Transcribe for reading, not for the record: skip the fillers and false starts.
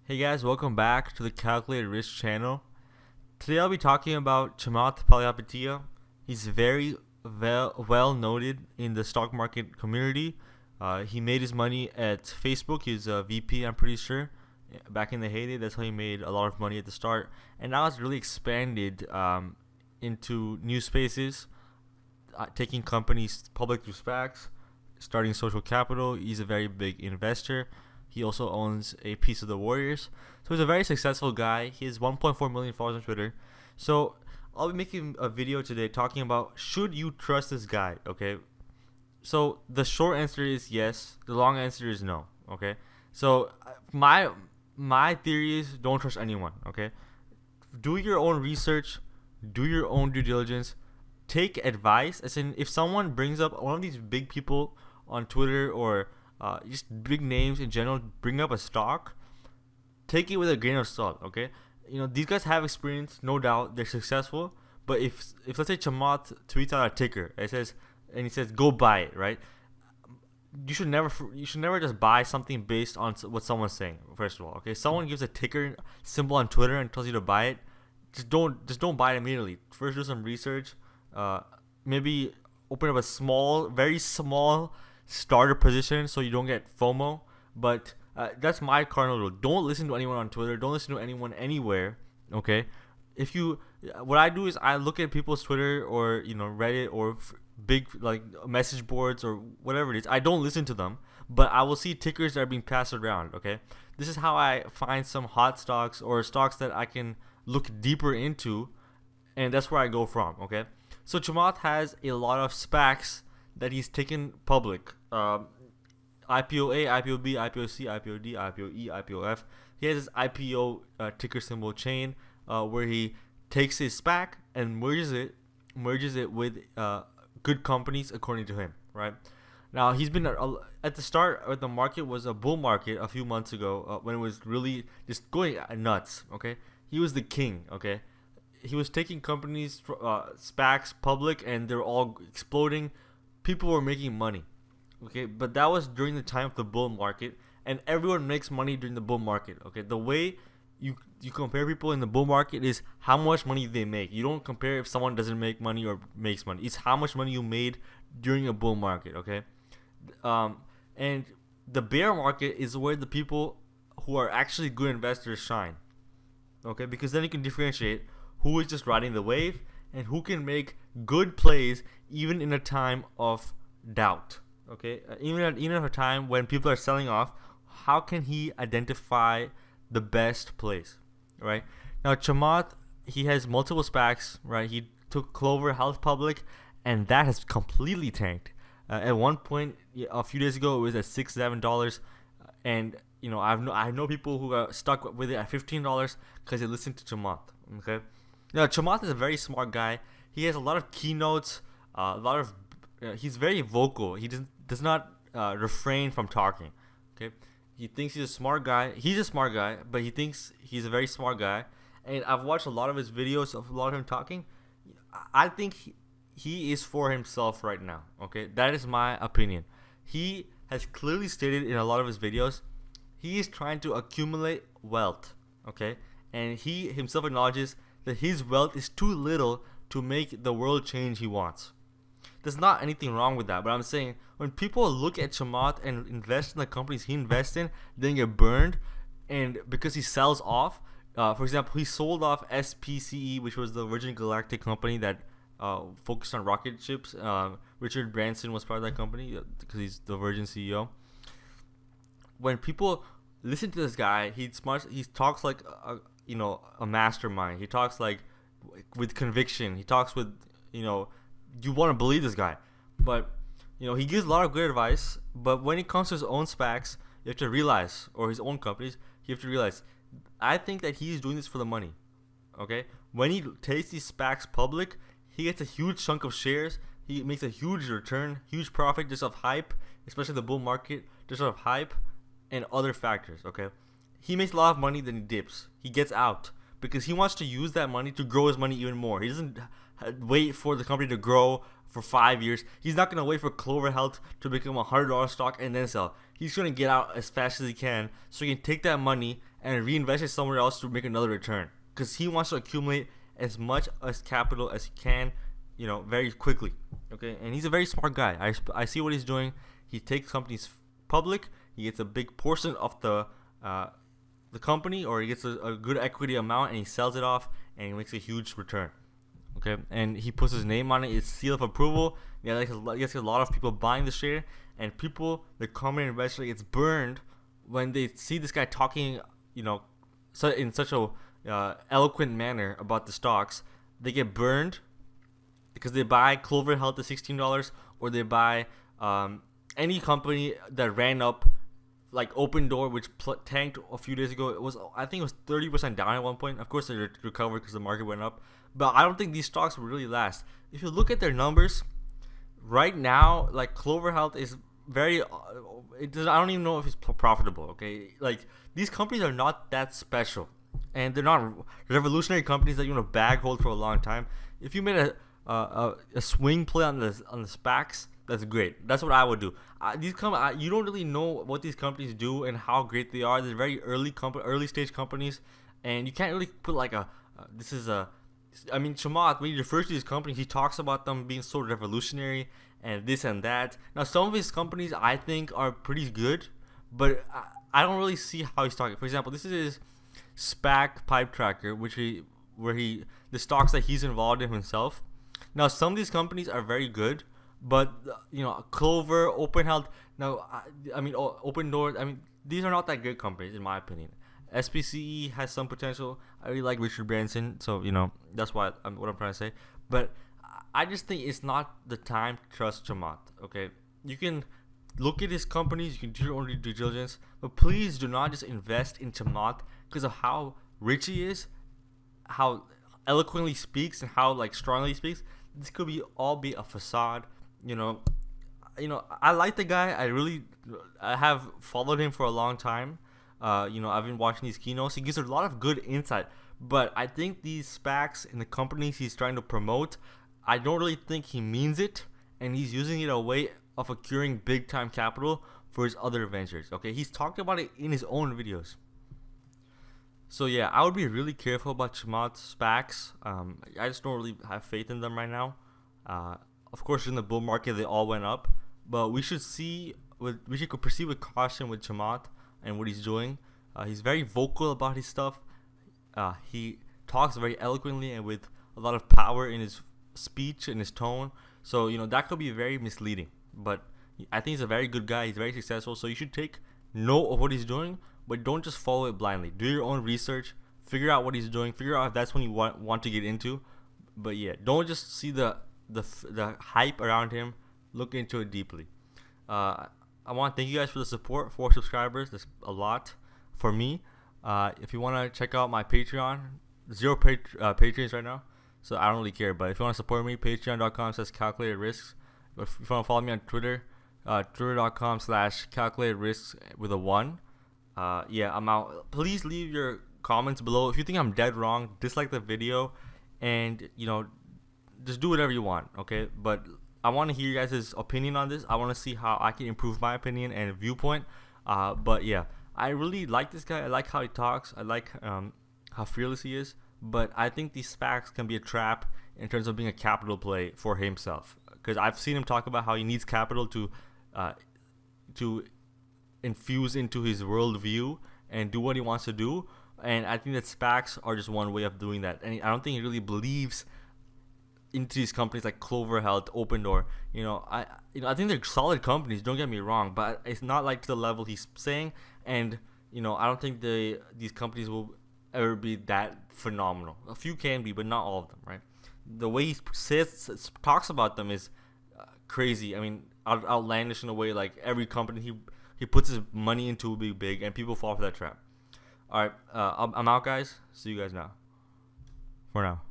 Hey guys, welcome back to the Calculated Risk channel. Today I'll be talking about Chamath Palihapitiya. He's very well noted in the stock market community. He made his money at Facebook. He's a VP, I'm pretty sure. Back in the heyday, that's how he made a lot of money at the start. And now it's really expanded into new spaces, taking companies public through SPACs, starting social capital. He's a very big investor. He also owns a piece of the Warriors. So he's a very successful guy. He has 1.4 million followers on Twitter. So I'll be making a video today talking about should you trust this guy, okay? So the short answer is yes. The long answer is no, okay? So my theory is don't trust anyone, okay? Do your own research, do your own due diligence, take advice. As in, if someone brings up one of these big people on Twitter or just big names in general bring up a stock, take it with a grain of salt, okay? These guys have experience, no doubt. They're successful, but if let's say Chamath tweets out a ticker, he says go buy it, right? You should never just buy something based on what someone's saying. First of all, okay, someone gives a ticker symbol on Twitter and tells you to buy it, just don't buy it immediately. First, do some research. Maybe open up a very small starter position so you don't get FOMO. But that's my cardinal rule. Don't listen to anyone on Twitter. Don't listen to anyone anywhere. Okay. What I do is I look at people's Twitter or Reddit or big like message boards or whatever it is. I don't listen to them, but I will see tickers that are being passed around. Okay. This is how I find some hot stocks or stocks that I can look deeper into, and that's where I go from. Okay. So Chamath has a lot of SPACs that he's taken public. IPO A, IPO B, IPO C, IPO D, IPO E, IPO F. He has his IPO ticker symbol chain where he takes his SPAC and merges it with good companies according to him. Right now, he's been at the start of the market was a bull market a few months ago when it was really just going nuts. Okay, he was the king. Okay, he was taking companies SPACs public and they're all exploding. People were making money. Okay, but that was during the time of the bull market, and everyone makes money during the bull market. Okay, the way you compare people in the bull market is how much money they make. You don't compare if someone doesn't make money or makes money. It's how much money you made during a bull market. Okay, and the bear market is where the people who are actually good investors shine. Okay, because then you can differentiate who is just riding the wave and who can make good plays even in a time of doubt. Okay, even at a time when people are selling off, how can he identify the best place? Right now, Chamath, he has multiple SPACs. Right, he took Clover Health public, and that has completely tanked. At one point, a few days ago, it was at $6-7, and I know people who are stuck with it at $15 because they listened to Chamath. Okay, now Chamath is a very smart guy. He has a lot of keynotes, he's very vocal. He does not refrain from talking. Okay, he thinks he's a smart guy. He's a smart guy, but he thinks he's a very smart guy. And I've watched a lot of his videos of a lot of him talking. I think he is for himself right now. Okay, that is my opinion. He has clearly stated in a lot of his videos he is trying to accumulate wealth. Okay, and he himself acknowledges that his wealth is too little to make the world change he wants. There's not anything wrong with that, but I'm saying when people look at Chamath and invest in the companies he invests in, then get burned, and because he sells off, for example, he sold off SPCE, which was the Virgin Galactic company that focused on rocket ships. Richard Branson was part of that company because he's the Virgin CEO. When people listen to this guy, he's smart. He talks like a mastermind. He talks like with conviction. He talks with you want to believe this guy, but he gives a lot of good advice. But when it comes to his own SPACs, you have to realize, or his own companies, you have to realize, I think that he's doing this for the money. Okay, when he takes these SPACs public, he gets a huge chunk of shares. He makes a huge return, huge profit just off hype, especially the bull market, just off hype and other factors. Okay, he makes a lot of money, then he dips. He gets out because he wants to use that money to grow his money even more. He doesn't wait for the company to grow for 5 years. He's not going to wait for Clover Health to become $100 stock and then sell. He's going to get out as fast as he can so he can take that money and reinvest it somewhere else to make another return, because he wants to accumulate as much as capital as he can, very quickly. Okay, and he's a very smart guy. I see what he's doing. He takes companies public. He gets a big portion of the company, or he gets a good equity amount, and he sells it off, and he makes a huge return. Okay, and he puts his name on it. It's seal of approval. Yeah, he gets a lot of people buying the share, and people, the common investor, gets burned when they see this guy talking, in such a eloquent manner about the stocks. They get burned because they buy Clover Health at $16, or they buy any company that ran up, like Open Door, which tanked a few days ago. I think it was 30% down at one point. Of course, they recovered because the market went up, but I don't think these stocks will really last. If you look at their numbers right now, like Clover Health is very, I don't even know if it's profitable. Okay, like these companies are not that special, and they're not revolutionary companies that you want to bag hold for a long time. If you made a swing play on the SPACs, that's great. That's what I would do. You don't really know what these companies do and how great they are. They're very early stage companies, and you can't really put like Chamath, when he refers to these companies, he talks about them being so revolutionary and this and that. Now, some of his companies I think are pretty good, but I don't really see how he's talking. For example, this is his SPAC pipe tracker, the stocks that he's involved in himself. Now, some of these companies are very good, but Clover, Open Health, Open Door, these are not that good companies in my opinion. SPCE has some potential. I really like Richard Branson, so that's what I'm trying to say. But I just think it's not the time to trust Chamath. Okay, you can look at his companies, you can do your own due diligence, but please do not just invest in Chamath because of how rich he is, how eloquently speaks, and how strongly he speaks. This could all be a facade. I like the guy. I have followed him for a long time. I've been watching these keynotes. He gives a lot of good insight. But I think these SPACs and the companies he's trying to promote, I don't really think he means it, and he's using it a way of acquiring big time capital for his other ventures. Okay, he's talked about it in his own videos. So yeah, I would be really careful about Chamath's SPACs. I just don't really have faith in them right now. Of course, in the bull market, they all went up, but we should proceed with caution with Chamath and what he's doing. He's very vocal about his stuff. He talks very eloquently and with a lot of power in his speech and his tone. So that could be very misleading. But I think he's a very good guy. He's very successful. So you should take note of what he's doing, but don't just follow it blindly. Do your own research. Figure out what he's doing. Figure out if that's what you want to get into. But yeah, don't just see the hype around him. Look into it deeply. I want to thank you guys for the support. 4 subscribers, that's a lot for me. If you want to check out my Patreon, 0 Patreons right now, so I don't really care. But if you want to support me, patreon.com/calculatedrisks. If you want to follow me on Twitter, twitter.com/calculatedrisks with a 1. I'm out. Please leave your comments below. If you think I'm dead wrong, dislike the video, and just do whatever you want, okay? But I want to hear you guys' opinion on this. I want to see how I can improve my opinion and viewpoint. But yeah, I really like this guy. I like how he talks. I like how fearless he is. But I think these SPACs can be a trap in terms of being a capital play for himself. Because I've seen him talk about how he needs capital to infuse into his worldview and do what he wants to do. And I think that SPACs are just one way of doing that. And I don't think he really believes into these companies like Clover Health, Open Door. I think they're solid companies. Don't get me wrong, but it's not like to the level he's saying. And I don't think these companies will ever be that phenomenal. A few can be, but not all of them, right? The way he talks about them is crazy. I mean, outlandish in a way. Like every company he puts his money into will be big, and people fall for that trap. All right, I'm out, guys. See you guys now. For now.